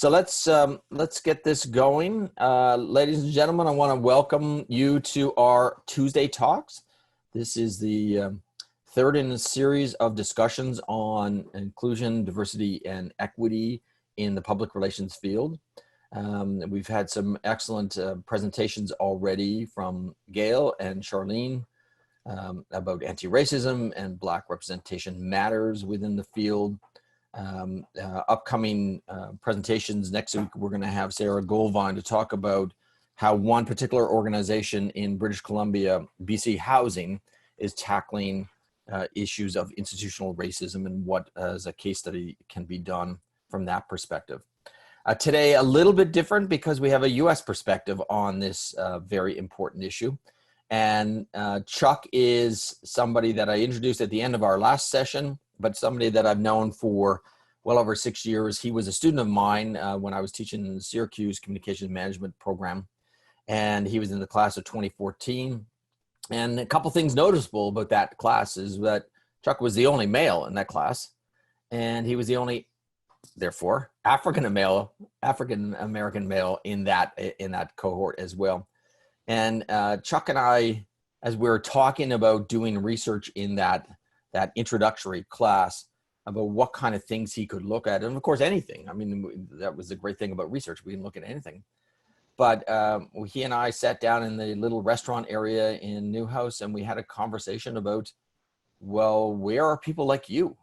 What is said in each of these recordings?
So let's get this going. Ladies and gentlemen, I want to welcome you to our Tuesday Talks. This is the third in a series of discussions on inclusion, diversity, and equity in the public relations field. We've had some excellent presentations already from Gail and Charlene about anti-racism and Black representation matters within the field. Upcoming presentations next week, we're going to have Sarah Goldvine to talk about how one particular organization in British Columbia, BC Housing, is tackling issues of institutional racism and what, as a case study, can be done from that perspective. Today, a little bit different because we have a U.S. perspective on this very important issue. And Chuck is somebody that I introduced at the end of our last session, but somebody that I've known for well over 6 years. He was a student of mine when I was teaching in the Syracuse Communications Management program, and he was in the class of 2014. And a couple things noticeable about that class is that Chuck was the only male in that class, and he was the only, therefore, African American male in that cohort as well. And Chuck and I, as we were talking about doing research in that introductory class about what kind of things he could look at, and of course anything. I mean, that was the great thing about research. We can look at anything. But he and I sat down in the little restaurant area in Newhouse, and we had a conversation about, well, where are people like you?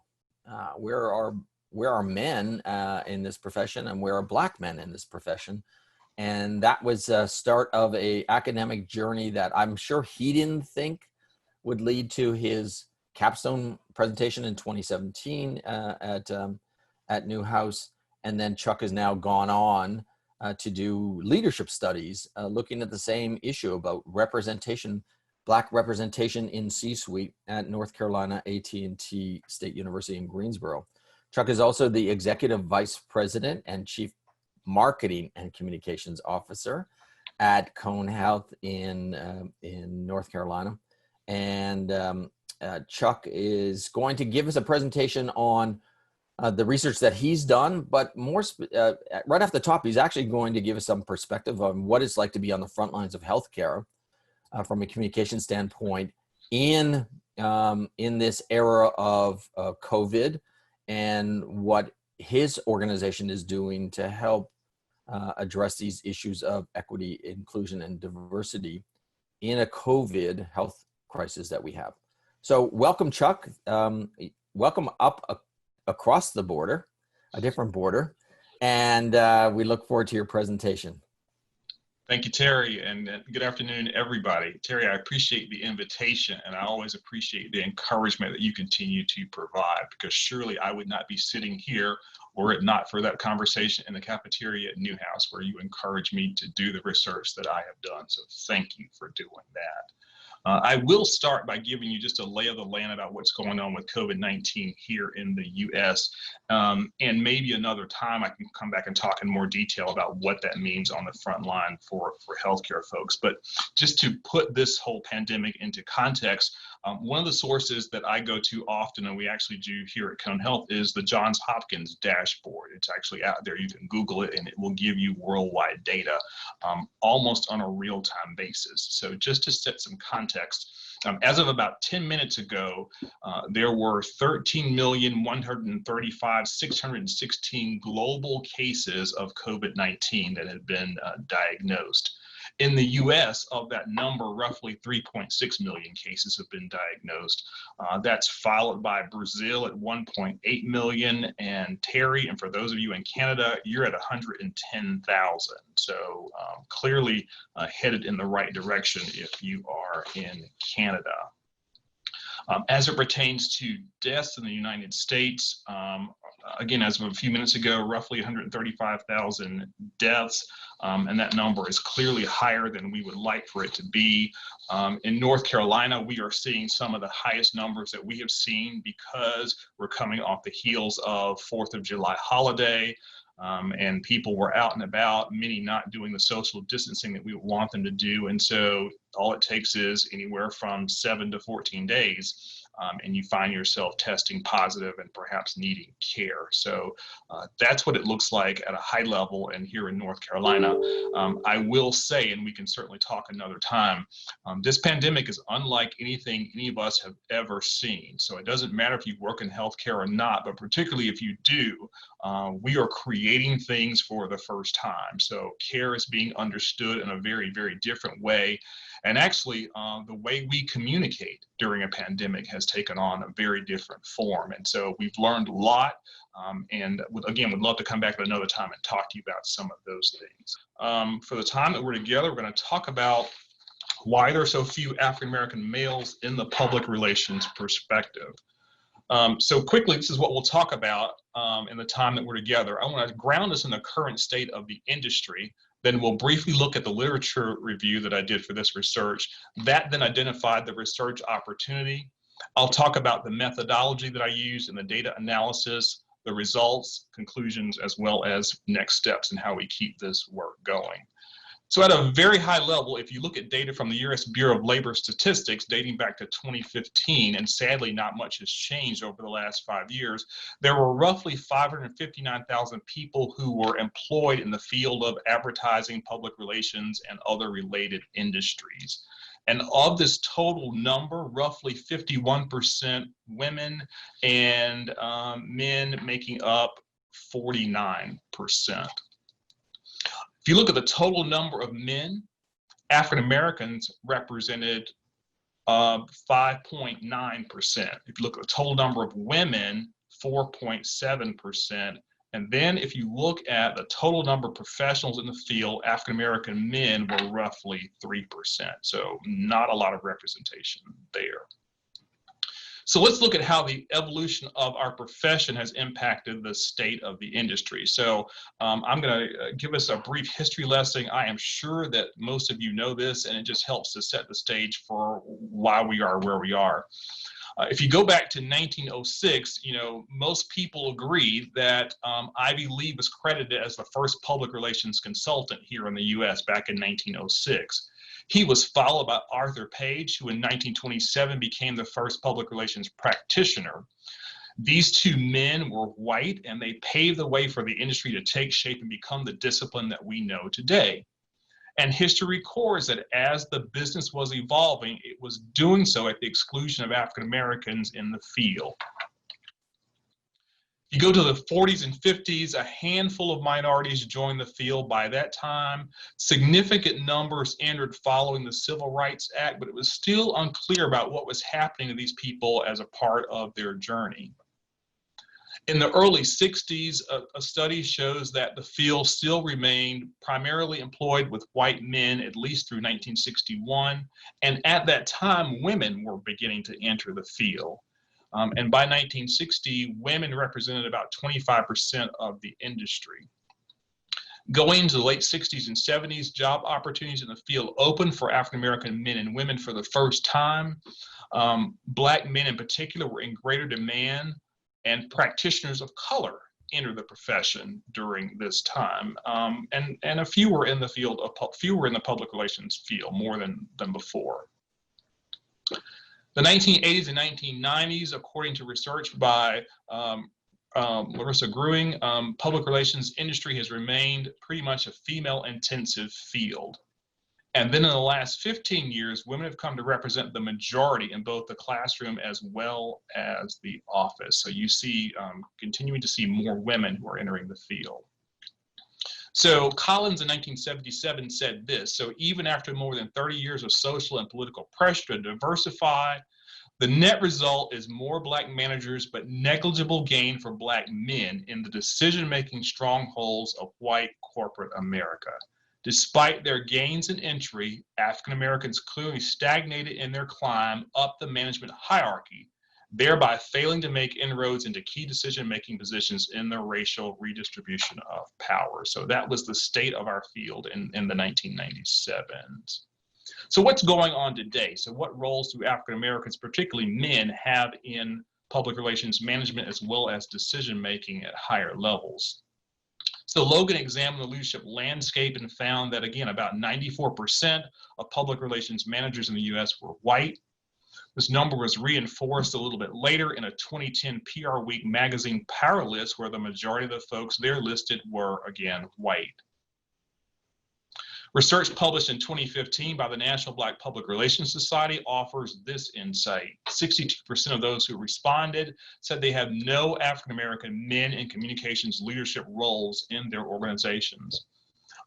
Where are men in this profession, and where are Black men in this profession? And that was a start of a academic journey that I'm sure he didn't think would lead to his capstone presentation in 2017 at Newhouse. And then Chuck has now gone on to do leadership studies, looking at the same issue about representation, Black representation in C-suite at North Carolina A&T State University in Greensboro. Chuck is also the Executive Vice President and Chief Marketing and Communications Officer at Cone Health in North Carolina. And Chuck is going to give us a presentation on the research that he's done, but more right off the top, he's actually going to give us some perspective on what it's like to be on the front lines of healthcare from a communication standpoint in this era of COVID, and what his organization is doing to help address these issues of equity, inclusion, and diversity in a COVID health crisis that we have. So welcome, Chuck. Welcome up across the border, a different border, and we look forward to your presentation. Thank you, Terry, and good afternoon, everybody. Terry, I appreciate the invitation, and I always appreciate the encouragement that you continue to provide, because surely I would not be sitting here were it not for that conversation in the cafeteria at Newhouse, where you encouraged me to do the research that I have done. So thank you for doing that. I will start by giving you just a lay of the land about what's going on with COVID-19 here in the U.S. And maybe another time I can come back and talk in more detail about what that means on the front line for healthcare folks. But just to put this whole pandemic into context, one of the sources that I go to often, and we actually do here at Cone Health, is the Johns Hopkins dashboard. It's actually out there. You can Google it, and it will give you worldwide data almost on a real-time basis. So just to set some context, as of about 10 minutes ago, there were 13,135,616 global cases of COVID-19 that had been diagnosed. In the US, of that number, roughly 3.6 million cases have been diagnosed. That's followed by Brazil at 1.8 million, and Terry, and for those of you in Canada, you're at 110,000. So clearly headed in the right direction if you are in Canada. As it pertains to deaths in the United States, again, as of a few minutes ago, roughly 135,000 deaths, and that number is clearly higher than we would like for it to be. In North Carolina, we are seeing some of the highest numbers that we have seen because we're coming off the heels of 4th of July holiday. And people were out and about, many not doing the social distancing that we want them to do. And so all it takes is anywhere from 7 to 14 days and you find yourself testing positive and perhaps needing care. So that's what it looks like at a high level and here in North Carolina. I will say, and we can certainly talk another time, this pandemic is unlike anything any of us have ever seen. So it doesn't matter if you work in healthcare or not, but particularly if you do, we are creating things for the first time. So care is being understood in a very, very different way. And actually, the way we communicate during a pandemic has taken on a very different form. And so we've learned a lot. And again, would love to come back at another time and talk to you about some of those things. For the time that we're together, we're going to talk about why there are so few African-American males in the public relations perspective. So quickly, this is what we'll talk about in the time that we're together. I want to ground us in the current state of the industry. Then we'll briefly look at the literature review that I did for this research. That then identified the research opportunity. I'll talk about the methodology that I used in the data analysis, the results, conclusions, as well as next steps and how we keep this work going. So at a very high level, if you look at data from the U.S. Bureau of Labor Statistics dating back to 2015, and sadly not much has changed over the last 5 years, there were roughly 559,000 people who were employed in the field of advertising, public relations, and other related industries. And of this total number, roughly 51% women and men making up 49%. If you look at the total number of men, African Americans represented 5.9%. If you look at the total number of women, 4.7%. And then if you look at the total number of professionals in the field, African American men were roughly 3%. So not a lot of representation there. So let's look at how the evolution of our profession has impacted the state of the industry. So I'm going to give us a brief history lesson. I am sure that most of you know this, and it just helps to set the stage for why we are where we are. If you go back to 1906, most people agree that Ivy Lee was credited as the first public relations consultant here in the U.S. back in 1906. He was followed by Arthur Page, who in 1927 became the first public relations practitioner. These two men were white, and they paved the way for the industry to take shape and become the discipline that we know today. And history records that as the business was evolving, it was doing so at the exclusion of African Americans in the field. You go to the 40s and 50s, a handful of minorities joined the field by that time. Significant numbers entered following the Civil Rights Act, but it was still unclear about what was happening to these people as a part of their journey. In the early 60s, a study shows that the field still remained primarily employed with white men, at least through 1961. And at that time, women were beginning to enter the field. And by 1960, women represented about 25% of the industry. Going into the late 60s and 70s, job opportunities in the field opened for African-American men and women for the first time. Black men in particular were in greater demand, and practitioners of color entered the profession during this time. And a few were in the field of fewer in the public relations field, more than before. The 1980s and 1990s, according to research by Larissa Gruing, public relations industry has remained pretty much a female-intensive field. And then in the last 15 years, women have come to represent the majority in both the classroom as well as the office. So you see, continuing to see more women who are entering the field. So Collins in 1977 said this: so even after more than 30 years of social and political pressure to diversify, the net result is more Black managers, but negligible gain for Black men in the decision-making strongholds of white corporate America. Despite their gains in entry, African Americans clearly stagnated in their climb up the management hierarchy, thereby failing to make inroads into key decision-making positions in the racial redistribution of power. So that was the state of our field in the 1997s. So what's going on today? So what roles do African Americans, particularly men, have in public relations management as well as decision-making at higher levels? So Logan examined the leadership landscape and found that, again, about 94% of public relations managers in the U.S. were white. This number was reinforced a little bit later in a 2010 PR Week magazine power list, where the majority of the folks there listed were, again, white. Research published in 2015 by the National Black Public Relations Society offers this insight. 62% of those who responded said they have no African American men in communications leadership roles in their organizations.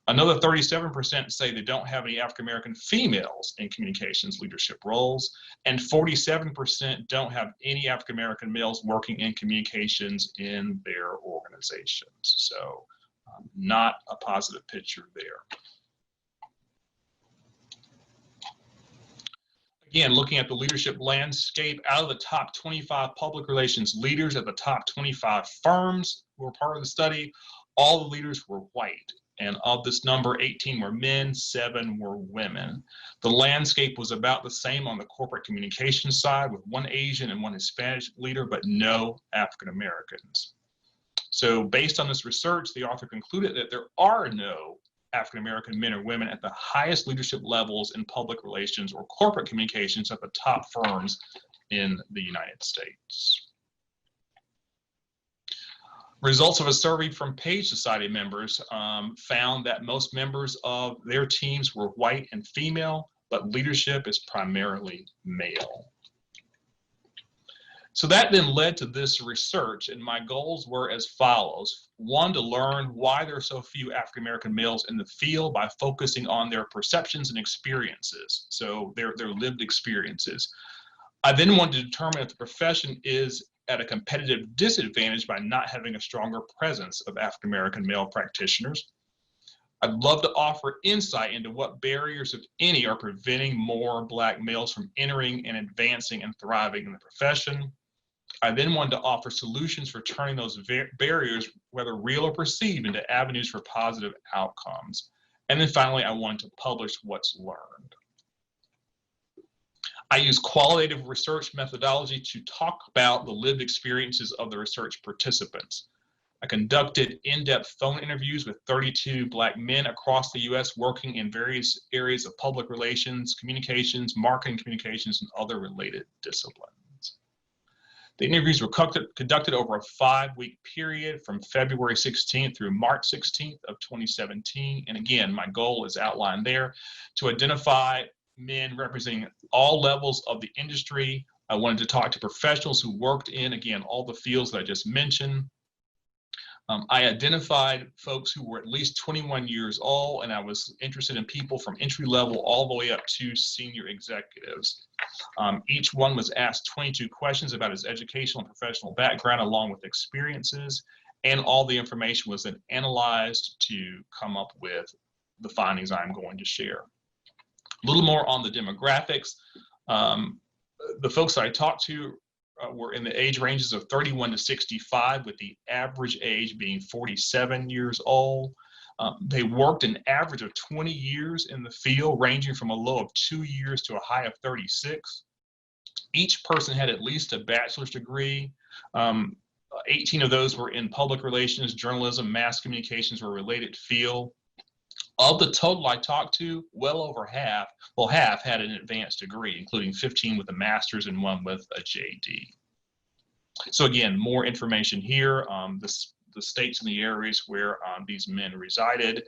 Another 37% say they don't have any African American females in communications leadership roles, and 47% don't have any African American males working in communications in their organizations. So not a positive picture there. Again, looking at the leadership landscape, out of the top 25 public relations leaders at the top 25 firms who were part of the study, all the leaders were white. And of this number, 18 were men, 7 were women. The landscape was about the same on the corporate communications side, with 1 Asian and 1 Hispanic leader, but no African Americans. So based on this research, the author concluded that there are no African American men or women at the highest leadership levels in public relations or corporate communications at the top firms in the United States. Results of a survey from Page Society members found that most members of their teams were white and female, but leadership is primarily male. So that then led to this research, and my goals were as follows. 1, to learn why there are so few African American males in the field by focusing on their perceptions and experiences, so their lived experiences. I then wanted to determine if the profession is at a competitive disadvantage by not having a stronger presence of African American male practitioners. I'd love to offer insight into what barriers, if any, are preventing more Black males from entering and advancing and thriving in the profession. I then wanted to offer solutions for turning those barriers, whether real or perceived, into avenues for positive outcomes. And then finally, I wanted to publish what's learned. I use qualitative research methodology to talk about the lived experiences of the research participants. I conducted in-depth phone interviews with 32 Black men across the U.S. working in various areas of public relations, communications, marketing communications, and other related disciplines. The interviews were conducted over a 5-week period from February 16th through March 16th of 2017. And again, my goal is outlined there, to identify men representing all levels of the industry. I wanted to talk to professionals who worked in, again, all the fields that I just mentioned. I identified folks who were at least 21 years old, and I was interested in people from entry level all the way up to senior executives. Each one was asked 22 questions about his educational and professional background along with experiences, and all the information was then analyzed to come up with the findings I'm going to share. A little more on the demographics. The folks that I talked to were in the age ranges of 31 to 65, with the average age being 47 years old. They worked an average of 20 years in the field, ranging from a low of 2 years to a high of 36. Each person had at least a bachelor's degree. 18 of those were in public relations, journalism, mass communications, or related field. Of the total I talked to, well over half, well, half had an advanced degree, including 15 with a master's and 1 with a JD. So again, more information here, the states and the areas where these men resided.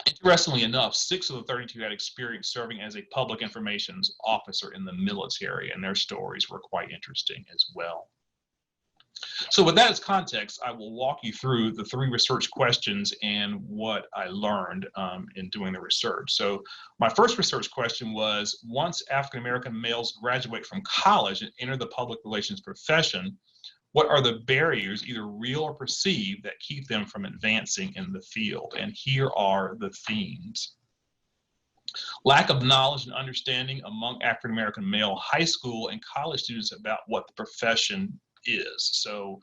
Interestingly enough, 6 of the 32 had experience serving as a public information officer in the military, and their stories were quite interesting as well. So with that as context, I will walk you through the 3 research questions and what I learned in doing the research. So my first research question was, once African American males graduate from college and enter the public relations profession, what are the barriers, either real or perceived, that keep them from advancing in the field? And here are the themes. Lack of knowledge and understanding among African American male high school and college students about what the profession is. So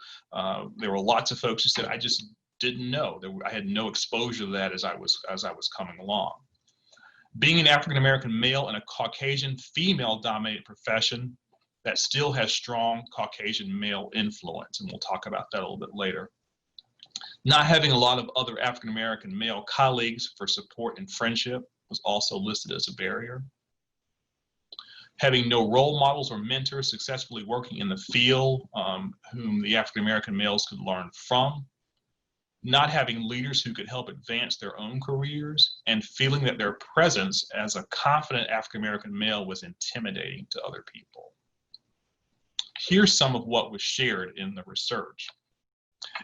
there were lots of folks who said, I just didn't know. I had no exposure to that as I was coming along. Being an African American male in a Caucasian female dominated profession that still has strong Caucasian male influence, and we'll talk about that a little bit later. Not having a lot of other African American male colleagues for support and friendship was also listed as a barrier. Having no role models or mentors successfully working in the field whom the African American males could learn from, not having leaders who could help advance their own careers, and feeling that their presence as a confident African American male was intimidating to other people. Here's some of what was shared in the research.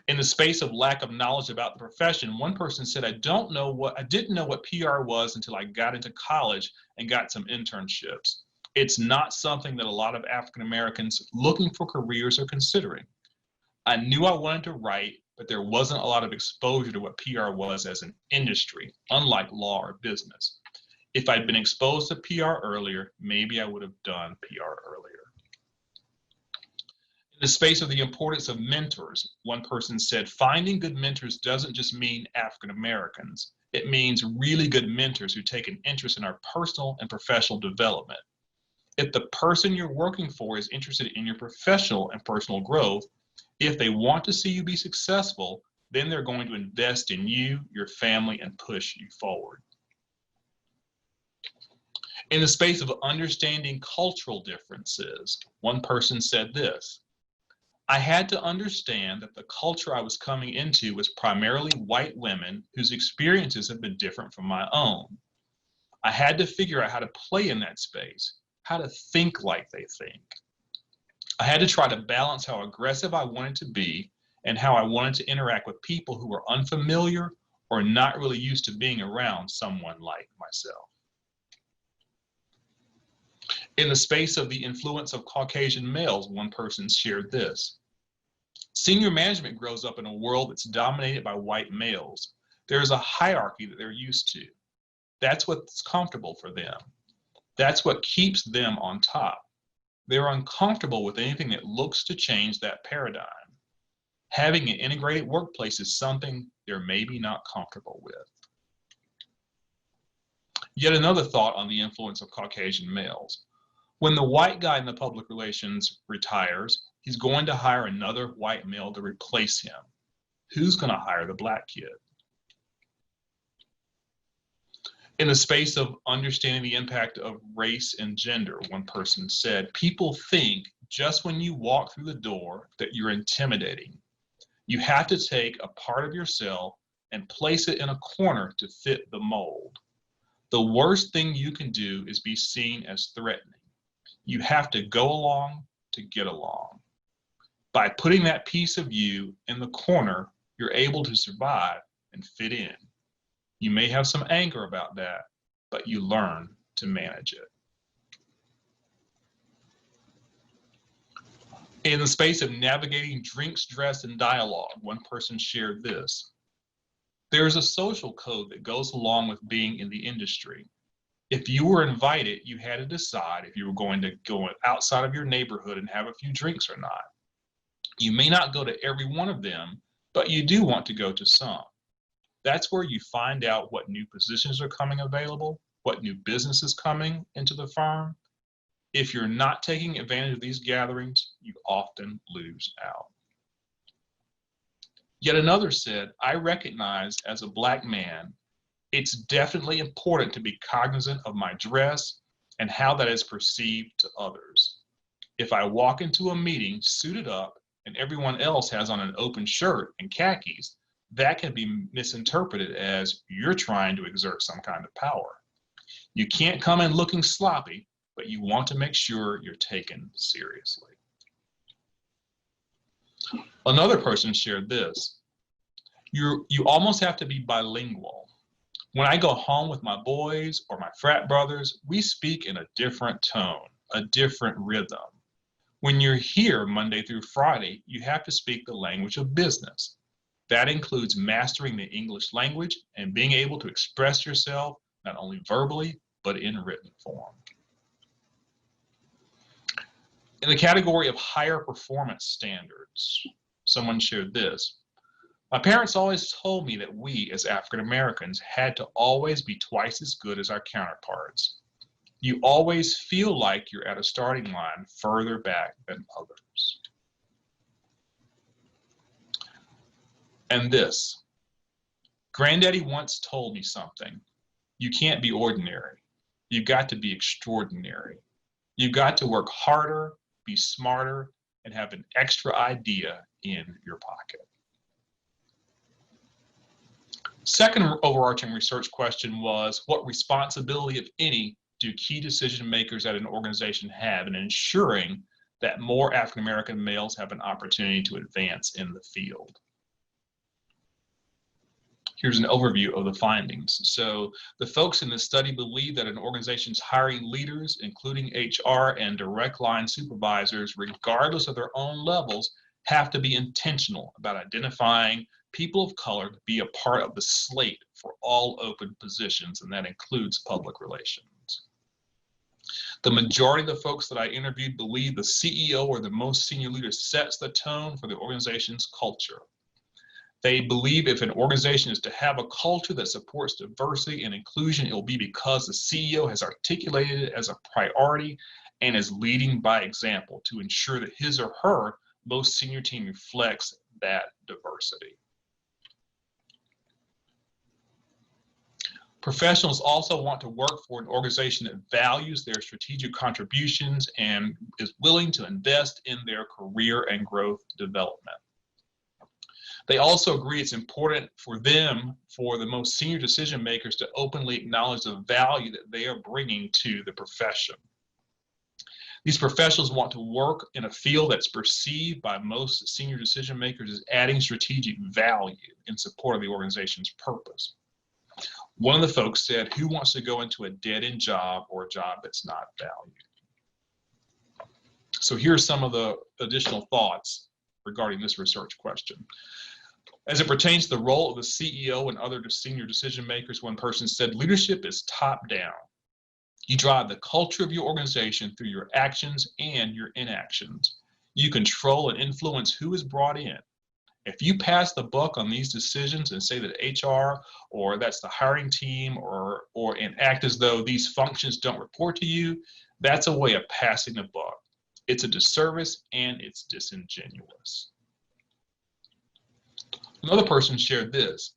In the space of lack of knowledge about the profession, one person said, I didn't know what PR was until I got into college and got some internships. It's not something that a lot of African Americans looking for careers are considering. I knew I wanted to write, but there wasn't a lot of exposure to what PR was as an industry, unlike law or business. If I'd been exposed to PR earlier, maybe I would have done PR earlier. In the space of the importance of mentors, one person said, finding good mentors doesn't just mean African Americans. It means really good mentors who take an interest in our personal and professional development. If the person you're working for is interested in your professional and personal growth, if they want to see you be successful, then they're going to invest in you, your family, and push you forward. In the space of understanding cultural differences, one person said this, I had to understand that the culture I was coming into was primarily white women whose experiences have been different from my own. I had to figure out how to play in that space, how to think like they think. I had to try to balance how aggressive I wanted to be and how I wanted to interact with people who were unfamiliar or not really used to being around someone like myself. In the space of the influence of Caucasian males, one person shared this. Senior management grows up in a world that's dominated by white males. There's a hierarchy that they're used to. That's what's comfortable for them. That's what keeps them on top. They're uncomfortable with anything that looks to change that paradigm. Having an integrated workplace is something they're maybe not comfortable with. Yet another thought on the influence of Caucasian males. When the white guy in the public relations retires, he's going to hire another white male to replace him. Who's going to hire the black kid? In the space of understanding the impact of race and gender, one person said, people think just when you walk through the door that you're intimidating. You have to take a part of yourself and place it in a corner to fit the mold. The worst thing you can do is be seen as threatening. You have to go along to get along. By putting that piece of you in the corner, you're able to survive and fit in. You may have some anger about that, but you learn to manage it. In the space of navigating drinks, dress, and dialogue, one person shared this. There is a social code that goes along with being in the industry. If you were invited, you had to decide if you were going to go outside of your neighborhood and have a few drinks or not. You may not go to every one of them, but you do want to go to some. That's where you find out what new positions are coming available, what new business is coming into the firm. If you're not taking advantage of these gatherings, you often lose out. Yet another said, I recognize as a black man, it's definitely important to be cognizant of my dress and how that is perceived to others. If I walk into a meeting suited up and everyone else has on an open shirt and khakis, that can be misinterpreted as you're trying to exert some kind of power. You can't come in looking sloppy, but you want to make sure you're taken seriously. Another person shared this. You almost have to be bilingual. When I go home with my boys or my frat brothers, we speak in a different tone, a different rhythm. When you're here Monday through Friday, you have to speak the language of business. That includes mastering the English language and being able to express yourself not only verbally, but in written form. In the category of higher performance standards, someone shared this. My parents always told me that we as African Americans had to always be twice as good as our counterparts. You always feel like you're at a starting line further back than others. And this, Granddaddy once told me something. You can't be ordinary. You've got to be extraordinary. You've got to work harder, be smarter, and have an extra idea in your pocket. Second overarching research question was, what responsibility, if any, do key decision makers at an organization have in ensuring that more African American males have an opportunity to advance in the field? Here's an overview of the findings. So the folks in this study believe that an organization's hiring leaders, including HR and direct line supervisors, regardless of their own levels, have to be intentional about identifying people of color to be a part of the slate for all open positions, and that includes public relations. The majority of the folks that I interviewed believe the CEO or the most senior leader sets the tone for the organization's culture. They believe if an organization is to have a culture that supports diversity and inclusion, it will be because the CEO has articulated it as a priority and is leading by example to ensure that his or her most senior team reflects that diversity. Professionals also want to work for an organization that values their strategic contributions and is willing to invest in their career and growth development. They also agree it's important for them, for the most senior decision makers, to openly acknowledge the value that they are bringing to the profession. These professionals want to work in a field that's perceived by most senior decision makers as adding strategic value in support of the organization's purpose. One of the folks said, "Who wants to go into a dead-end job or a job that's not valued?" So here's some of the additional thoughts regarding this research question. As it pertains to the role of the CEO and other senior decision makers, one person said, "Leadership is top-down. You drive the culture of your organization through your actions and your inactions. You control and influence who is brought in. If you pass the buck on these decisions and say that HR or that's the hiring team or and act as though these functions don't report to you, that's a way of passing the buck. It's a disservice and it's disingenuous." Another person shared this: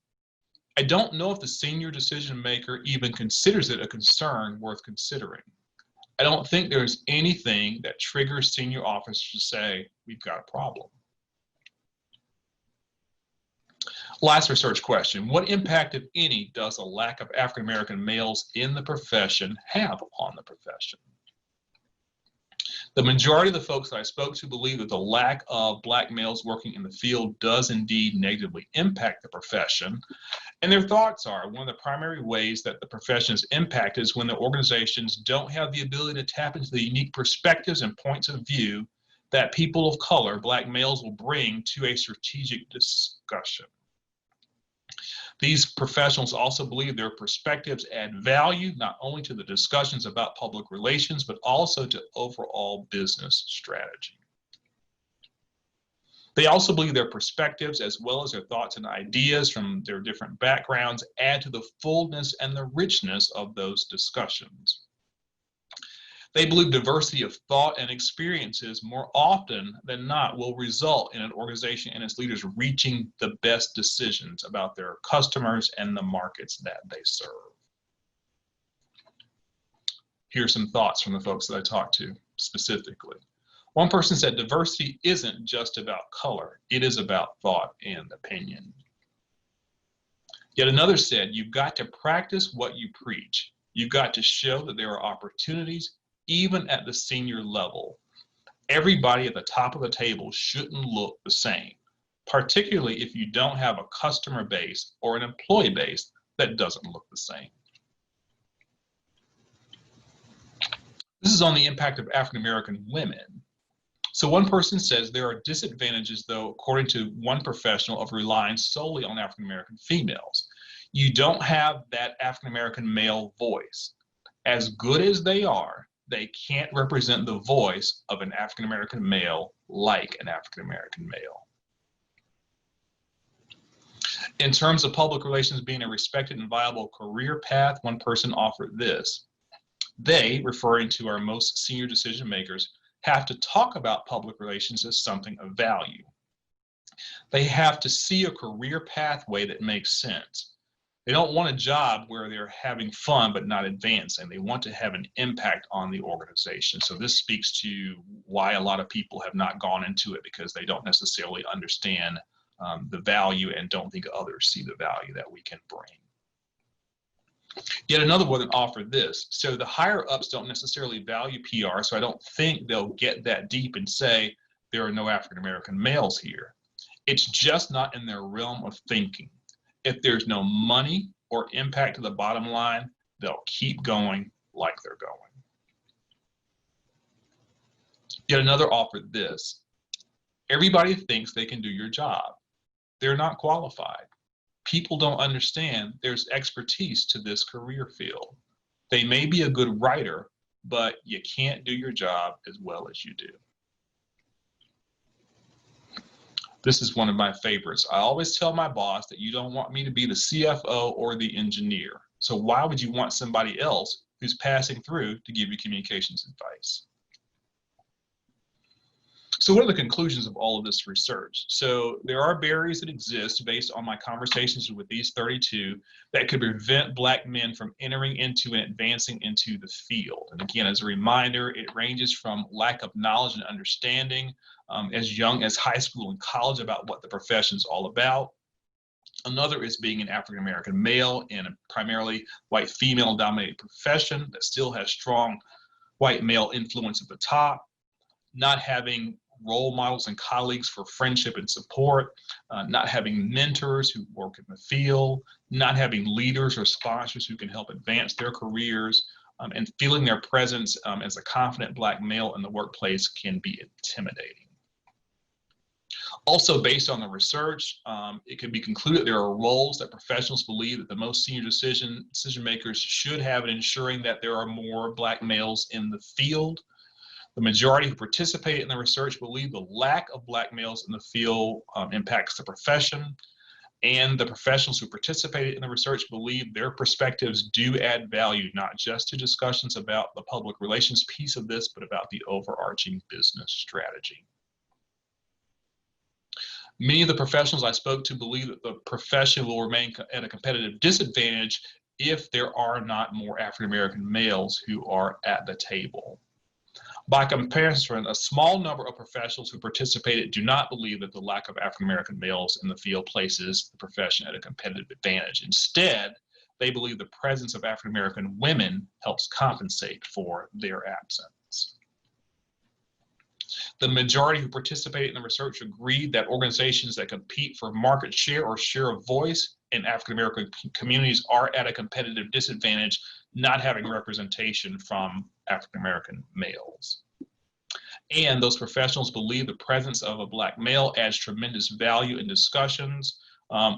"I don't know if the senior decision maker even considers it a concern worth considering. I don't think there's anything that triggers senior officers to say, we've got a problem." Last research question: what impact, if any, does a lack of African American males in the profession have upon the profession? The majority of the folks that I spoke to believe that the lack of Black males working in the field does indeed negatively impact the profession. And their thoughts are, one of the primary ways that the profession is impacted is when the organizations don't have the ability to tap into the unique perspectives and points of view that people of color, Black males, will bring to a strategic discussion. These professionals also believe their perspectives add value not only to the discussions about public relations, but also to overall business strategy. They also believe their perspectives, as well as their thoughts and ideas from their different backgrounds, add to the fullness and the richness of those discussions. They believe diversity of thought and experiences more often than not will result in an organization and its leaders reaching the best decisions about their customers and the markets that they serve. Here's some thoughts from the folks that I talked to specifically. One person said, "Diversity isn't just about color, it is about thought and opinion." Yet another said, "You've got to practice what you preach. You've got to show that there are opportunities even at the senior level. Everybody at the top of the table shouldn't look the same, particularly if you don't have a customer base or an employee base that doesn't look the same." This is on the impact of African American women. So one person says there are disadvantages, though, according to one professional, of relying solely on African American females. You don't have that African American male voice. As good as they are, they can't represent the voice of an African American male like an African American male. In terms of public relations being a respected and viable career path, one person offered this: they, referring to our most senior decision makers, have to talk about public relations as something of value. They have to see a career pathway that makes sense. They don't want a job where they're having fun but not advancing. They want to have an impact on the organization. So this speaks to why a lot of people have not gone into it, because they don't necessarily understand the value and don't think others see the value that we can bring. Yet another one that offered this. So the higher ups don't necessarily value PR, so I don't think they'll get that deep and say there are no African American males here. It's just not in their realm of thinking. If there's no money or impact to the bottom line, they'll keep going like they're going. Yet another offered this. Everybody thinks they can do your job. They're not qualified. People don't understand there's expertise to this career field. They may be a good writer, but you can't do your job as well as you do. This is one of my favorites. I always tell my boss that you don't want me to be the CFO or the engineer. So why would you want somebody else who's passing through to give you communications advice? So what are the conclusions of all of this research? So there are barriers that exist based on my conversations with these 32 that could prevent Black men from entering into and advancing into the field. And again, as a reminder, it ranges from lack of knowledge and understanding as young as high school and college about what the profession is all about. Another is being an African American male in a primarily white female dominated profession that still has strong white male influence at the top. Not having role models and colleagues for friendship and support, not having mentors who work in the field, not having leaders or sponsors who can help advance their careers, and feeling their presence as a confident Black male in the workplace can be intimidating. Also, based on the research, it can be concluded there are roles that professionals believe that the most senior decision makers should have in ensuring that there are more Black males in the field. The majority who participated in the research believe the lack of Black males in the field impacts the profession, and the professionals who participated in the research believe their perspectives do add value, not just to discussions about the public relations piece of this, but about the overarching business strategy. Many of the professionals I spoke to believe that the profession will remain at a competitive disadvantage if there are not more African American males who are at the table. By comparison, a small number of professionals who participated do not believe that the lack of African American males in the field places the profession at a competitive advantage. Instead, they believe the presence of African American women helps compensate for their absence. The majority who participated in the research agreed that organizations that compete for market share or share of voice in African American communities are at a competitive disadvantage, not having representation from African American males. And those professionals believe the presence of a Black male adds tremendous value in discussions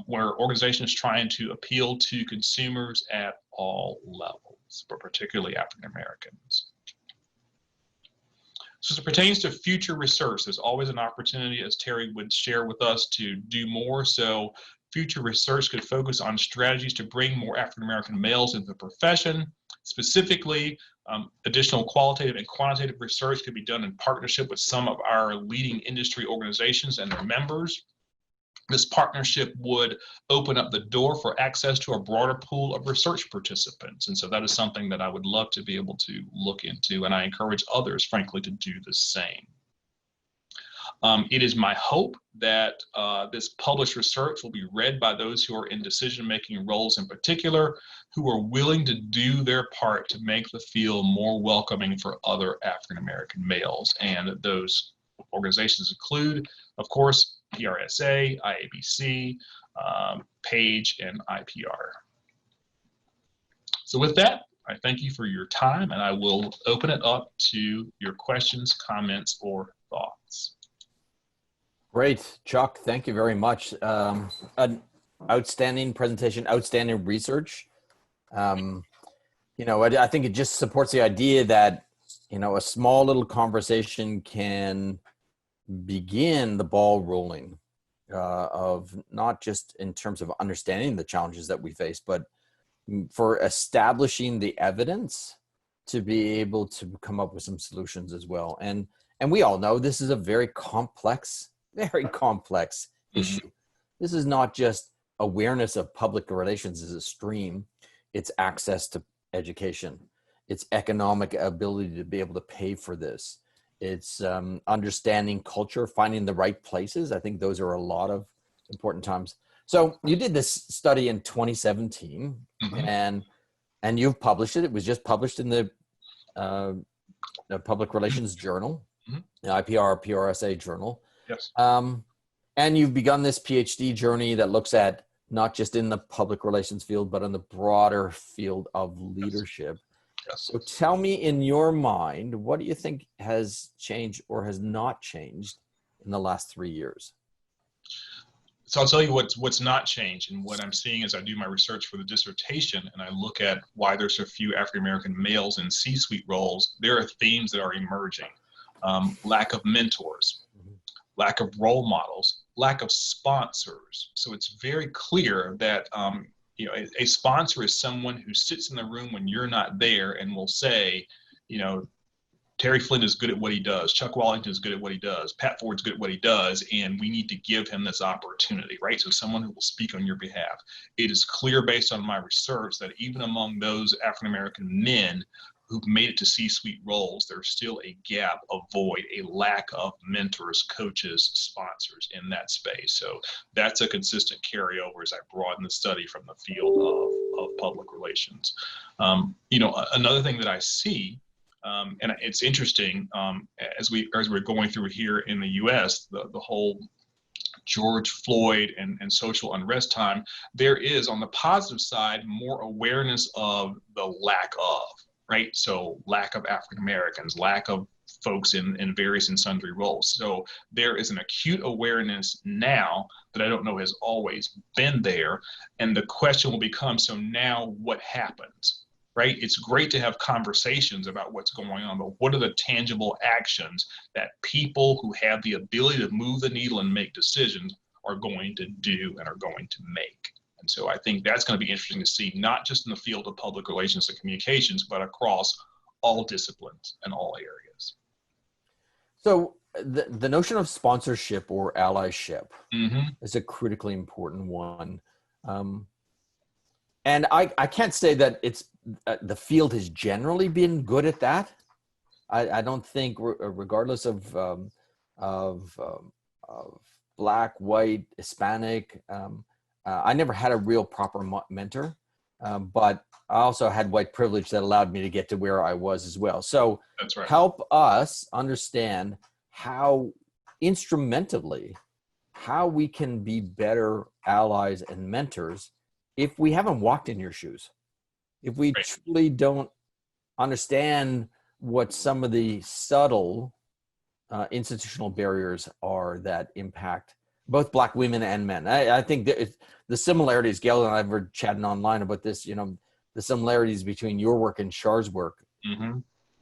where organizations trying to appeal to consumers at all levels, but particularly African Americans. So as it pertains to future research, there's always an opportunity, as Terry would share with us, to do more. So future research could focus on strategies to bring more African American males into the profession. Specifically, additional qualitative and quantitative research could be done in partnership with some of our leading industry organizations and their members. This partnership would open up the door for access to a broader pool of research participants. And so that is something that I would love to be able to look into, and I encourage others, frankly, to do the same. It is my hope that this published research will be read by those who are in decision-making roles in particular, who are willing to do their part to make the field more welcoming for other African-American males. And those organizations include, of course, PRSA, IABC, PAGE, and IPR. So with that, I thank you for your time, and I will open it up to your questions, comments, or thoughts. Great, Chuck. Thank you very much. An outstanding presentation, outstanding research. I think it just supports the idea that, a small little conversation can begin the ball rolling of not just in terms of understanding the challenges that we face, but for establishing the evidence to be able to come up with some solutions as well. And we all know this is a very complex issue. This is not just, awareness of public relations is a stream. It's access to education. It's economic ability to be able to pay for this. It's understanding culture, finding the right places. I think those are a lot of important times. So you did this study in 2017, and you've published it. It was just published in the Public Relations Journal, the IPR PRSA Journal. Yes. And you've begun this PhD journey that looks at not just in the public relations field, but in the broader field of leadership. Yes. So tell me, in your mind, what do you think has changed or has not changed in the last 3 years? So I'll tell you what's not changed, and what I'm seeing as I do my research for the dissertation and I look at why there's so few African-American males in C-suite roles. There are themes that are emerging. Lack of mentors, lack of role models, lack of sponsors. So it's very clear that a sponsor is someone who sits in the room when you're not there and will say, Terry Flynn is good at what he does. Chuck Wallington is good at what he does. Pat Ford's good at what he does, and we need to give him this opportunity, right? So someone who will speak on your behalf. It is clear based on my research that even among those African-American men who've made it to C-suite roles, there's still a gap, a void, a lack of mentors, coaches, sponsors in that space. So that's a consistent carryover as I broaden the study from the field of public relations. Another thing that I see, and it's interesting, as we're going through here in the U.S., the whole George Floyd and social unrest time, there is on the positive side more awareness of the lack of, right? So lack of African Americans, lack of folks in various and sundry roles. So there is an acute awareness now that I don't know has always been there. And the question will become, so now what happens? Right? It's great to have conversations about what's going on, but what are the tangible actions that people who have the ability to move the needle and make decisions are going to do and are going to make? And so I think that's going to be interesting to see, not just in the field of public relations and communications, but across all disciplines and all areas. So the notion of sponsorship or allyship is a critically important one. And I can't say that it's the field has generally been good at that. I don't think, regardless of Black, white, Hispanic, I never had a real proper mentor, but I also had white privilege that allowed me to get to where I was as well. So that's right. Help us understand how instrumentally, how we can be better allies and mentors if we haven't walked in your shoes, if we truly don't understand what some of the subtle institutional barriers are that impact both Black women and men. I think that the similarities, Gail and I were chatting online about this, the similarities between your work and Shar's work,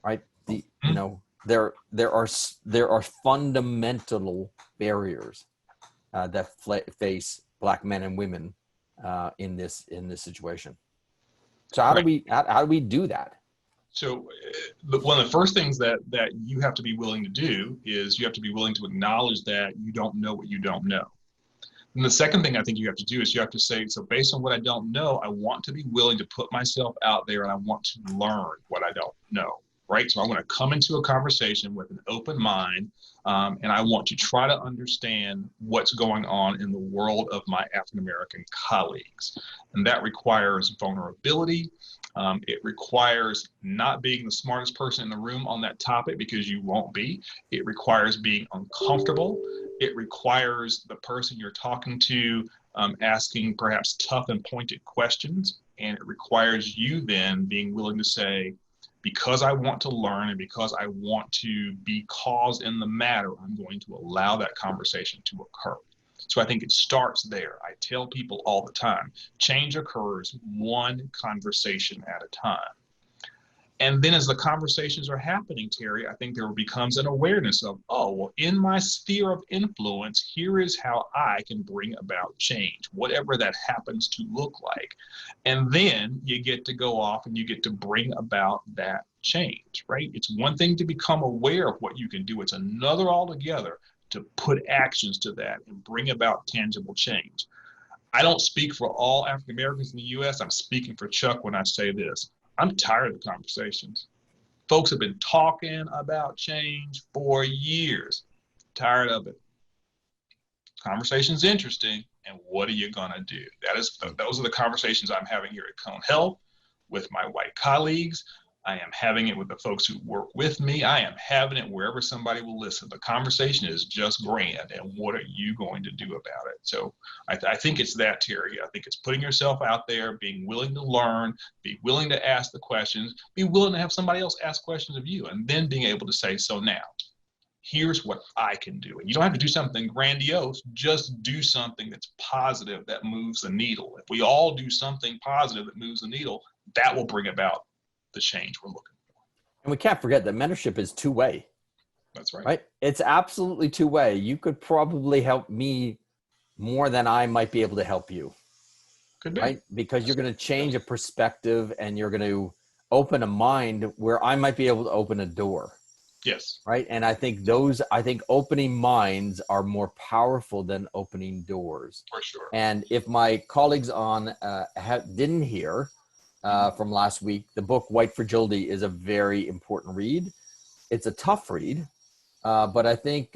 right? There are fundamental barriers that face Black men and women in this situation. So how do we do that? So one of the first things that you have to be willing to do is you have to be willing to acknowledge that you don't know what you don't know. And the second thing I think you have to do is you have to say, so based on what I don't know, I want to be willing to put myself out there and I want to learn what I don't know, right? So I want to come into a conversation with an open mind and I want to try to understand what's going on in the world of my African-American colleagues. And that requires vulnerability. It requires not being the smartest person in the room on that topic, because you won't be. It requires being uncomfortable. It requires the person you're talking to asking perhaps tough and pointed questions. And it requires you then being willing to say, because I want to learn and because I want to be cause in the matter, I'm going to allow that conversation to occur. So I think it starts there. I tell people all the time, change occurs one conversation at a time. And then as the conversations are happening, Terry, I think there becomes an awareness of, oh, well, in my sphere of influence, here is how I can bring about change, whatever that happens to look like. And then you get to go off and you get to bring about that change, right? It's one thing to become aware of what you can do. It's another altogether to put actions to that and bring about tangible change. I don't speak for all African Americans in the U.S. I'm speaking for Chuck when I say this. I'm tired of the conversations. Folks have been talking about change for years. Tired of it. Conversation's interesting, and what are you gonna do? Those are the conversations I'm having here at Cone Health with my white colleagues. I am having it with the folks who work with me. I am having it wherever somebody will listen. The conversation is just grand, and what are you going to do about it? So I think it's that, Terry. I think it's putting yourself out there, being willing to learn, be willing to ask the questions, be willing to have somebody else ask questions of you, and then being able to say, so now, here's what I can do. And you don't have to do something grandiose, just do something that's positive that moves the needle. If we all do something positive that moves the needle, that will bring about the change we're looking for. And we can't forget that mentorship is two-way. That's right. Right? It's absolutely two-way. You could probably help me more than I might be able to help you. Could be. Right? Because you're going to change a perspective and you're going to open a mind where I might be able to open a door. Yes. Right. And I think opening minds are more powerful than opening doors. For sure. And if my colleagues on didn't hear from last week, the book White Fragility is a very important read. It's a tough read, but I think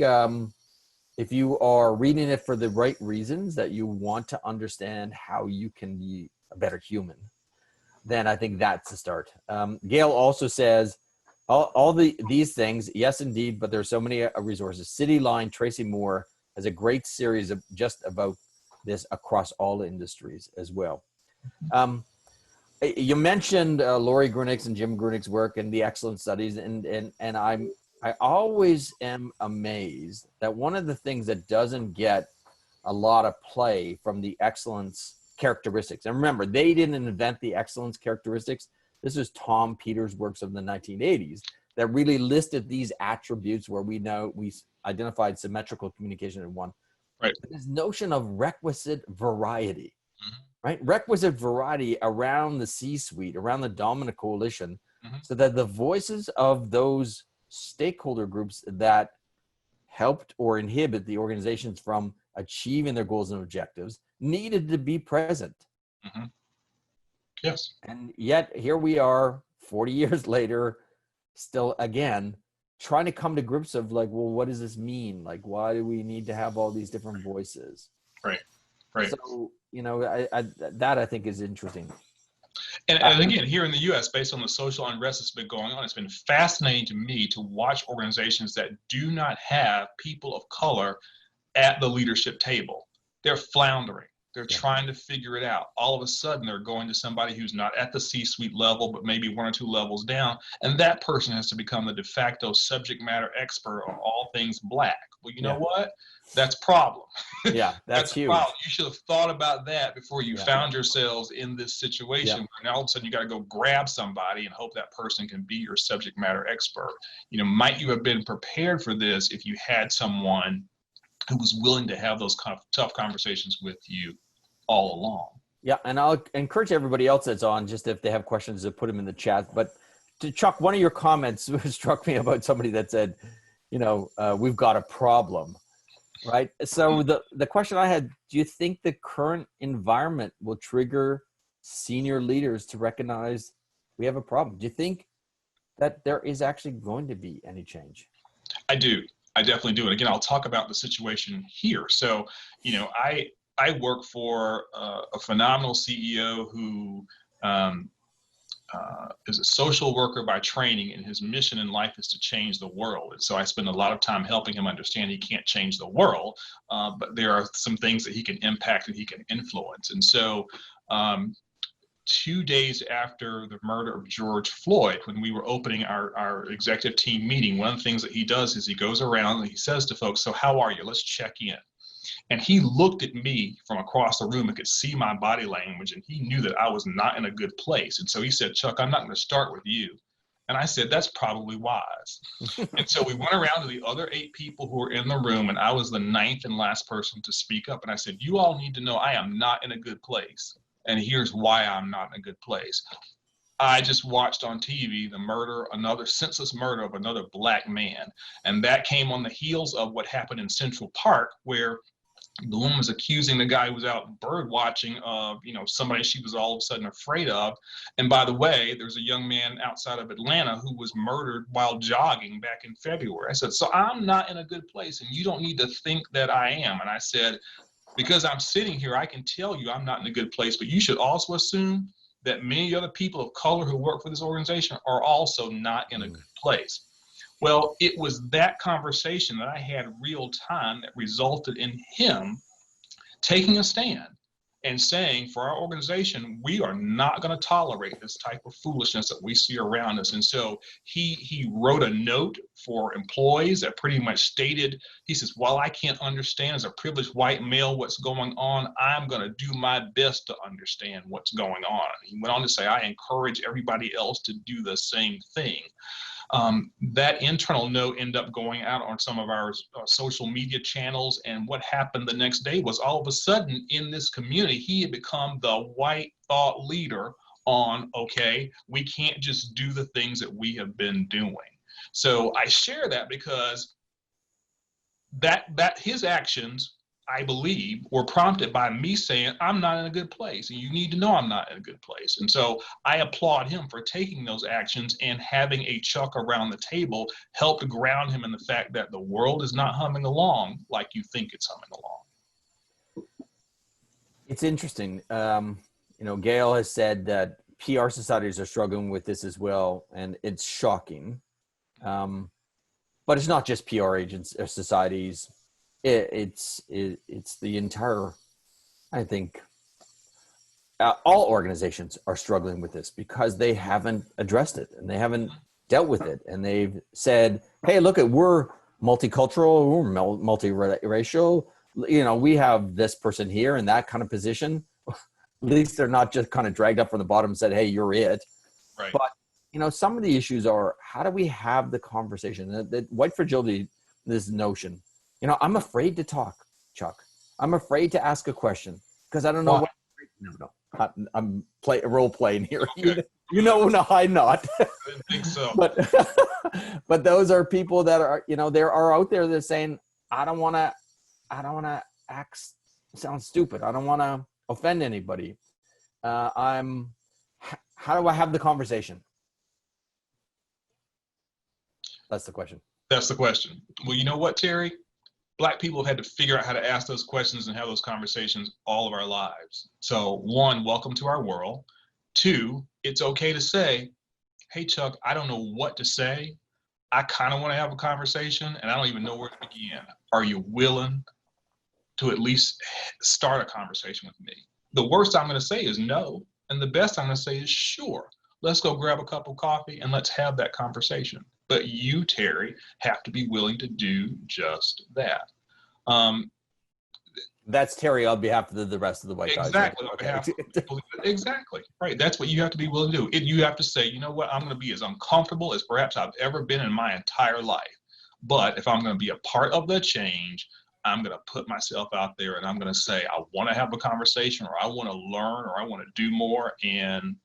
if you are reading it for the right reasons, that you want to understand how you can be a better human, then I think that's the start. Gail also says, these things, yes, indeed, but there's so many resources. City Line, Tracy Moore has a great series of just about this across all industries as well. You mentioned Lori Grunick's and Jim Grunick's work and the excellent studies, and I always am amazed that one of the things that doesn't get a lot of play from the excellence characteristics, and remember, they didn't invent the excellence characteristics. This is Tom Peters' works of the 1980s that really listed these attributes where we identified symmetrical communication in one. Right. This notion of requisite variety, right? Requisite variety around the C-suite, around the dominant coalition, so that the voices of those stakeholder groups that helped or inhibit the organizations from achieving their goals and objectives needed to be present. Yes. And yet here we are 40 years later, still again, trying to come to grips of like, well, what does this mean? Like, why do we need to have all these different voices? Right. Right. So, that I think is interesting. And again, here in the U.S., based on the social unrest that's been going on, it's been fascinating to me to watch organizations that do not have people of color at the leadership table. They're floundering. They're trying to figure it out. All of a sudden, they're going to somebody who's not at the C-suite level, but maybe one or two levels down. And that person has to become the de facto subject matter expert on all things Black. Well, you know what? That's a problem. Yeah, that's huge. Problem. You should have thought about that before you found yourselves in this situation where now all of a sudden you got to go grab somebody and hope that person can be your subject matter expert. Might you have been prepared for this if you had someone who was willing to have those kind of tough conversations with you all along? Yeah, and I'll encourage everybody else that's on, just if they have questions, to put them in the chat. But to Chuck, one of your comments struck me about somebody that said, we've got a problem, right? So the question I had, do you think the current environment will trigger senior leaders to recognize we have a problem? Do you think that there is actually going to be any change? I do. I definitely do. And again, I'll talk about the situation here. So, I work for a phenomenal CEO who is a social worker by training, and his mission in life is to change the world. And so I spend a lot of time helping him understand he can't change the world, but there are some things that he can impact and he can influence. And so 2 days after the murder of George Floyd, when we were opening our executive team meeting, one of the things that he does is he goes around and he says to folks, so how are you? Let's check in. And he looked at me from across the room and could see my body language, and he knew that I was not in a good place. And so he said, Chuck, I'm not going to start with you. And I said, that's probably wise. And so we went around to the other 8 people who were in the room, and I was the 9th and last person to speak up. And I said, you all need to know I am not in a good place. And here's why I'm not in a good place. I just watched on TV another senseless murder of another Black man. And that came on the heels of what happened in Central Park, where The woman was accusing the guy who was out bird watching of, somebody she was all of a sudden afraid of. And by the way, there's a young man outside of Atlanta who was murdered while jogging back in February. I said, so I'm not in a good place, and you don't need to think that I am. And I said, because I'm sitting here, I can tell you I'm not in a good place, but you should also assume that many other people of color who work for this organization are also not in a good place. Well, it was that conversation that I had real time that resulted in him taking a stand and saying, for our organization, we are not going to tolerate this type of foolishness that we see around us. And so he wrote a note for employees that pretty much stated, he says, while I can't understand as a privileged white male what's going on, I'm going to do my best to understand what's going on. He went on to say, I encourage everybody else to do the same thing. That internal note ended up going out on some of our social media channels. And what happened the next day was all of a sudden in this community, he had become the white thought leader on, okay, we can't just do the things that we have been doing. So I share that because that his actions, I believe, were prompted by me saying, I'm not in a good place, and you need to know I'm not in a good place. And so I applaud him for taking those actions, and having a Chuck around the table helped ground him in the fact that the world is not humming along like you think it's humming along. It's interesting. Gail has said that PR societies are struggling with this as well, and it's shocking. But it's not just PR agents or societies. It's the entire, I think, all organizations are struggling with this because they haven't addressed it and they haven't dealt with it. And they've said, hey, look, we're multicultural, we're multiracial, we have this person here in that kind of position. At least they're not just kind of dragged up from the bottom and said, hey, you're it. Right. But, some of the issues are, how do we have the conversation? The white fragility, this notion, I'm afraid to talk, Chuck. I'm afraid to ask a question because I don't know what. No. I'm role playing here. Okay. No, I'm not. I didn't think so. But those are people that are, there are out there that are saying, I don't want to sound stupid. I don't want to offend anybody. How do I have the conversation? That's the question. That's the question. Well, you know what, Terry? Black people have had to figure out how to ask those questions and have those conversations all of our lives. So 1, welcome to our world. 2, it's okay to say, hey, Chuck, I don't know what to say. I kind of want to have a conversation and I don't even know where to begin. Are you willing to at least start a conversation with me? The worst I'm going to say is no. And the best I'm going to say is sure. Let's go grab a cup of coffee and let's have that conversation. But you, Terry, have to be willing to do just that. That's Terry on behalf of the rest of the white guys. Exactly. On behalf of people. Exactly. Right. That's what you have to be willing to do. You have to say, you know what, I'm going to be as uncomfortable as perhaps I've ever been in my entire life. But if I'm going to be a part of the change, I'm going to put myself out there and I'm going to say, I want to have a conversation, or I want to learn, or I want to do more, and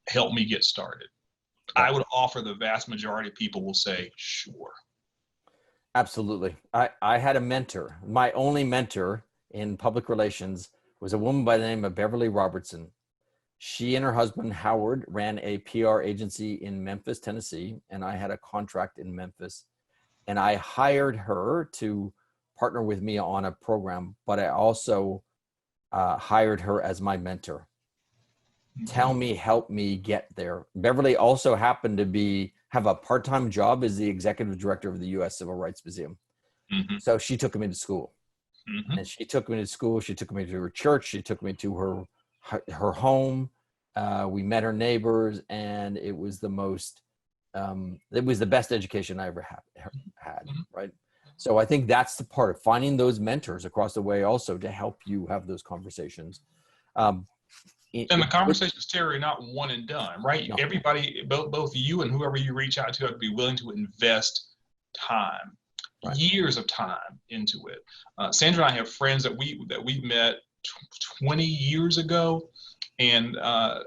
help me get started. I would offer the vast majority of people will say, sure. Absolutely. I had a mentor. My only mentor in public relations was a woman by the name of Beverly Robertson. She and her husband, Howard, ran a PR agency in Memphis, Tennessee, and I had a contract in Memphis. And I hired her to partner with me on a program, but I also hired her as my mentor. Tell me, help me get there. Beverly also happened to have a part-time job as the executive director of the U.S. Civil Rights Museum. Mm-hmm. So she took me to school. Mm-hmm. And she took me to school. She took me to her church. She took me to her home. We met her neighbors, and it was the best education I ever had, mm-hmm. Right? So I think that's the part of finding those mentors across the way also to help you have those conversations. And the conversations, Terry, are not one and done, right? No. Everybody, both you and whoever you reach out to, have to be willing to invest time, right. Years of time into it. Sandra and I have friends that we met 20 years ago, and I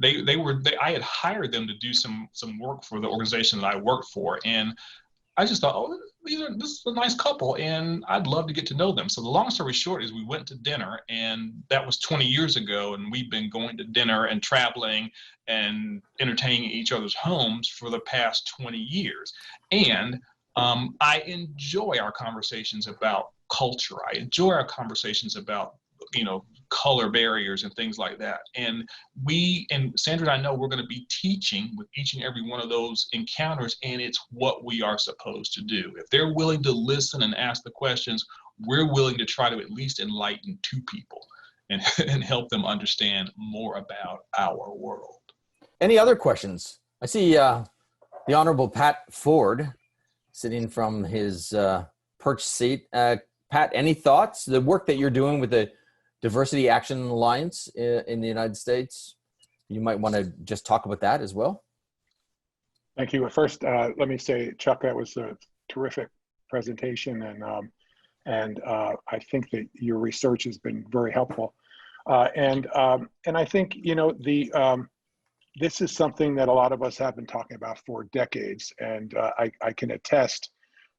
had hired them to do some work for the organization that I worked for, and I just thought, oh, this is a nice couple, and I'd love to get to know them. So the long story short is we went to dinner, and that was 20 years ago, and we've been going to dinner and traveling and entertaining each other's homes for the past 20 years. And I enjoy our conversations about culture. I enjoy our conversations about, color barriers and things like that. And Sandra and I know we're going to be teaching with each and every one of those encounters, and it's what we are supposed to do. If they're willing to listen and ask the questions, we're willing to try to at least enlighten two people and, and help them understand more about our world. Any other questions? I see the Honorable Pat Ford sitting from his perch seat. Pat, any thoughts? The work that you're doing with the Diversity Action Alliance in the United States, you might want to just talk about that as well. Thank you. First, let me say, Chuck, that was a terrific presentation, and I think that your research has been very helpful. And I think this is something that a lot of us have been talking about for decades, and I can attest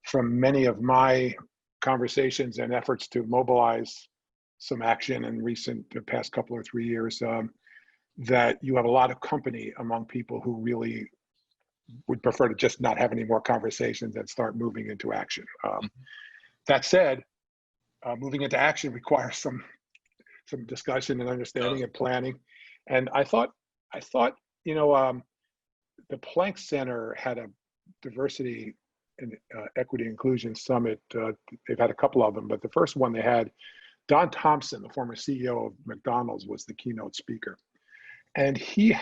from many of my conversations and efforts to mobilize some action in the past couple or 3 years, that you have a lot of company among people who really would prefer to just not have any more conversations and start moving into action. That said, moving into action requires some discussion and understanding and planning. And I thought, the Planck Center had a diversity and equity inclusion summit. They've had a couple of them, but the first one they had, Don Thompson, the former CEO of McDonald's, was the keynote speaker. And he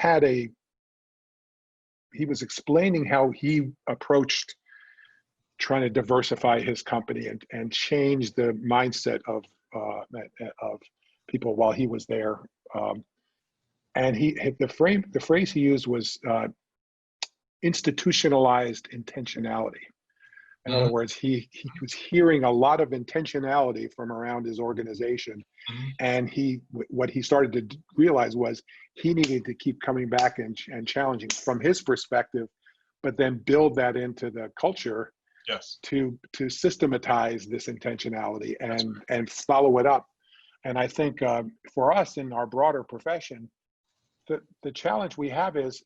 was explaining how he approached trying to diversify his company and change the mindset of people while he was there. And the phrase he used was institutionalized intentionality. In other words, he was hearing a lot of intentionality from around his organization. And what he started to realize was he needed to keep coming back and challenging from his perspective, but then build that into the culture. Yes. To systematize this intentionality and follow it up. And I think for us in our broader profession, the challenge we have is,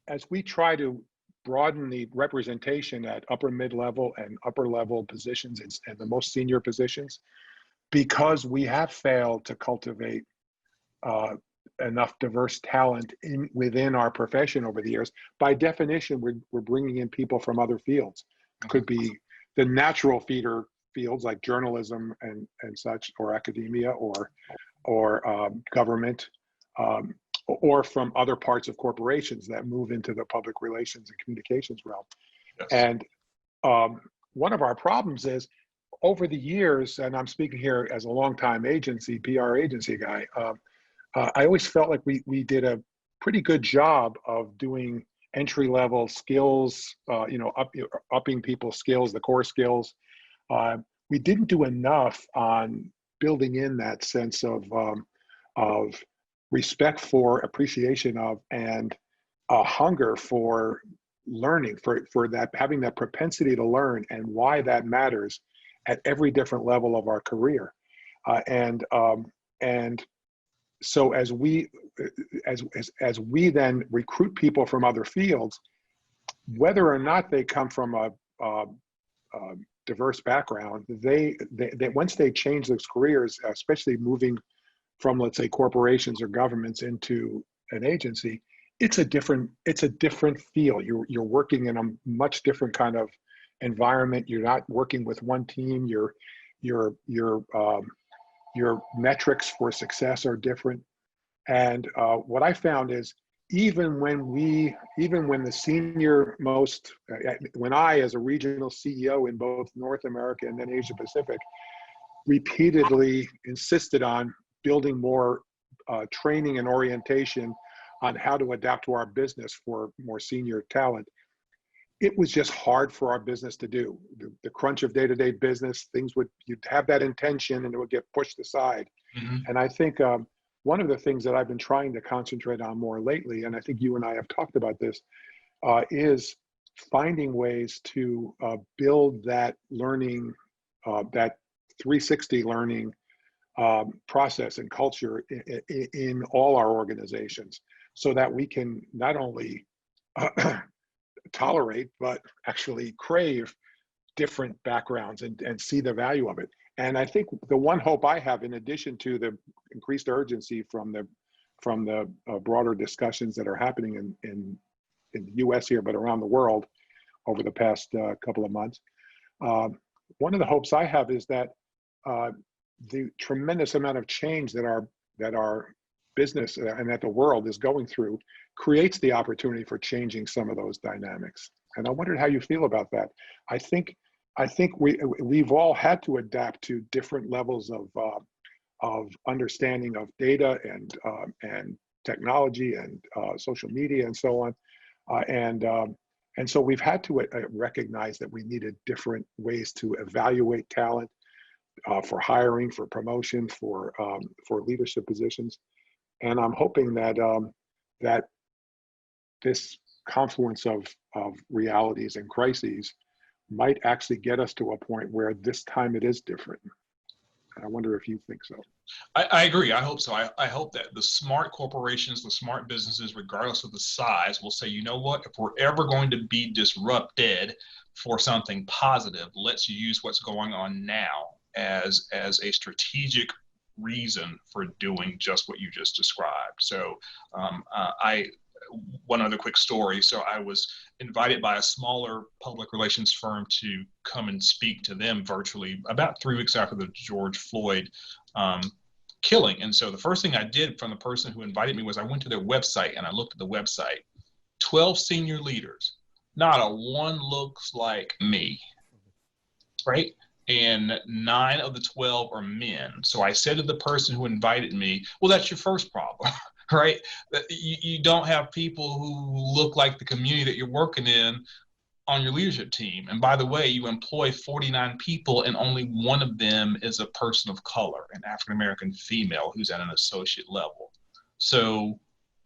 as we try to broaden the representation at upper mid-level and upper level positions and the most senior positions, because we have failed to cultivate enough diverse talent within our profession over the years. By definition, we're bringing in people from other fields. It could be the natural feeder fields like journalism and such, or academia, or government, or from other parts of corporations that move into the public relations and communications realm. Yes. And one of our problems is, over the years, and I'm speaking here as a longtime PR agency guy, I always felt like we did a pretty good job of doing entry-level skills, upping people's skills, the core skills. We didn't do enough on building in that sense of respect for, appreciation of, and a hunger for learning, for that, having that propensity to learn, and why that matters at every different level of our career. And so as we then recruit people from other fields, whether or not they come from a diverse background, they once they change those careers, especially moving from, let's say, corporations or governments into an agency, it's a different feel. You're working in a much different kind of environment. You're not working with one team. Your metrics for success are different. And what I found is, even when the senior most, when I, as a regional CEO in both North America and then Asia Pacific, repeatedly insisted on building more training and orientation on how to adapt to our business for more senior talent, it was just hard for our business to do. The crunch of day-to-day business, you'd have that intention and it would get pushed aside. And I think one of the things that I've been trying to concentrate on more lately, and I think you and I have talked about this, is finding ways to build that learning, that 360 learning process and culture in all our organizations, so that we can not only tolerate, but actually crave different backgrounds and see the value of it. And I think the one hope I have, in addition to the increased urgency from the broader discussions that are happening in the US here, but around the world over the past couple of months, one of the hopes I have is that the tremendous amount of change that our business and that the world is going through creates the opportunity for changing some of those dynamics. And I wondered how you feel about that. I think we've all had to adapt to different levels of understanding of data and technology and social media and so on, and so we've had to recognize that we needed different ways to evaluate talent for hiring, for promotion, for leadership positions. And I'm hoping that this confluence of realities and crises might actually get us to a point where this time it is different. And I wonder if you think so. I agree. I hope so. I hope that the smart corporations, the smart businesses, regardless of the size, will say, you know what, if we're ever going to be disrupted for something positive, let's use what's going on now as a strategic reason for doing just what you just described. So one other quick story. So I was invited by a smaller public relations firm to come and speak to them virtually about 3 weeks after the George Floyd killing. And so the first thing I did from the person who invited me was I went to their website and I looked at the website. 12 senior leaders, not a one looks like me, right? And 9 of the 12 are men. So I said to the person who invited me, well, that's your first problem, right? You don't have people who look like the community that you're working in on your leadership team. And by the way, you employ 49 people and only one of them is a person of color, an African-American female who's at an associate level. So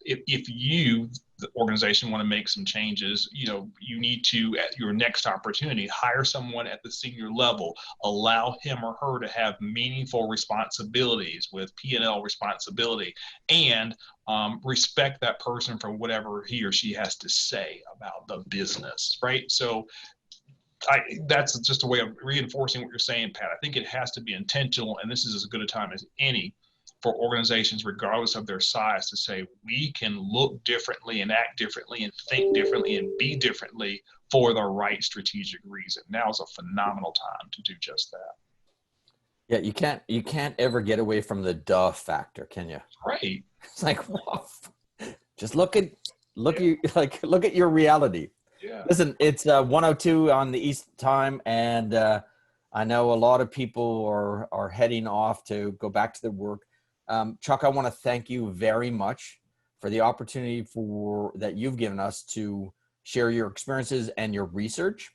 if you, the organization, want to make some changes, you need to, at your next opportunity, hire someone at the senior level, allow him or her to have meaningful responsibilities with P&L responsibility, and respect that person for whatever he or she has to say about the business, right? So that's just a way of reinforcing what you're saying, Pat. I think it has to be intentional, and this is as good a time as any for organizations, regardless of their size, to say we can look differently and act differently and think differently and be differently for the right strategic reason. Now is a phenomenal time to do just that. Yeah, you can't ever get away from the duh factor, can you? Right. It's like, whoa, just look at your reality. Yeah. Listen, it's 1:02 on the East time, and I know a lot of people are heading off to go back to their work. Chuck, I want to thank you very much for the opportunity that you've given us to share your experiences and your research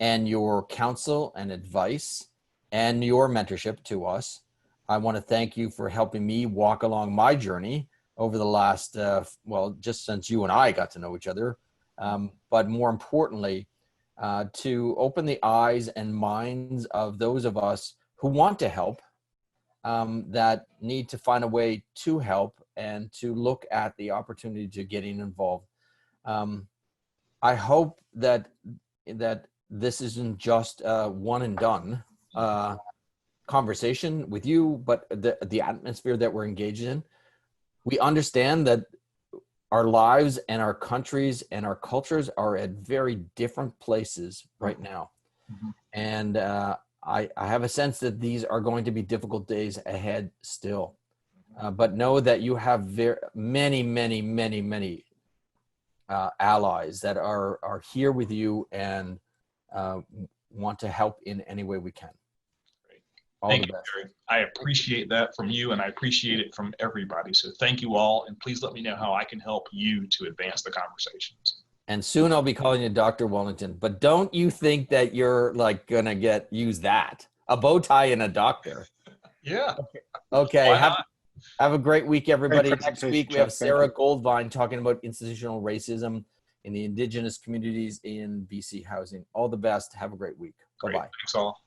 and your counsel and advice and your mentorship to us. I want to thank you for helping me walk along my journey over the last, just since you and I got to know each other, but more importantly, to open the eyes and minds of those of us who want to help, that need to find a way to help and to look at the opportunity to getting involved. I hope that this isn't just a one and done conversation with you, but the atmosphere that we're engaged in. We understand that our lives and our countries and our cultures are at very different places right now. Mm-hmm. And I have a sense that these are going to be difficult days ahead still. But know that you have many allies that are here with you and want to help in any way we can. Thank you, Terry. I appreciate that from you, and I appreciate it from everybody. So thank you all, and please let me know how I can help you to advance the conversations. And soon I'll be calling you Dr. Wallington, but don't you think that you're like gonna use that, a bow tie and a doctor? Yeah. Okay. Have a great week, everybody. Next week we have Sarah Goldvine talking about institutional racism in the Indigenous communities in BC housing. All the best. Have a great week. Great. Bye-bye. Thanks all.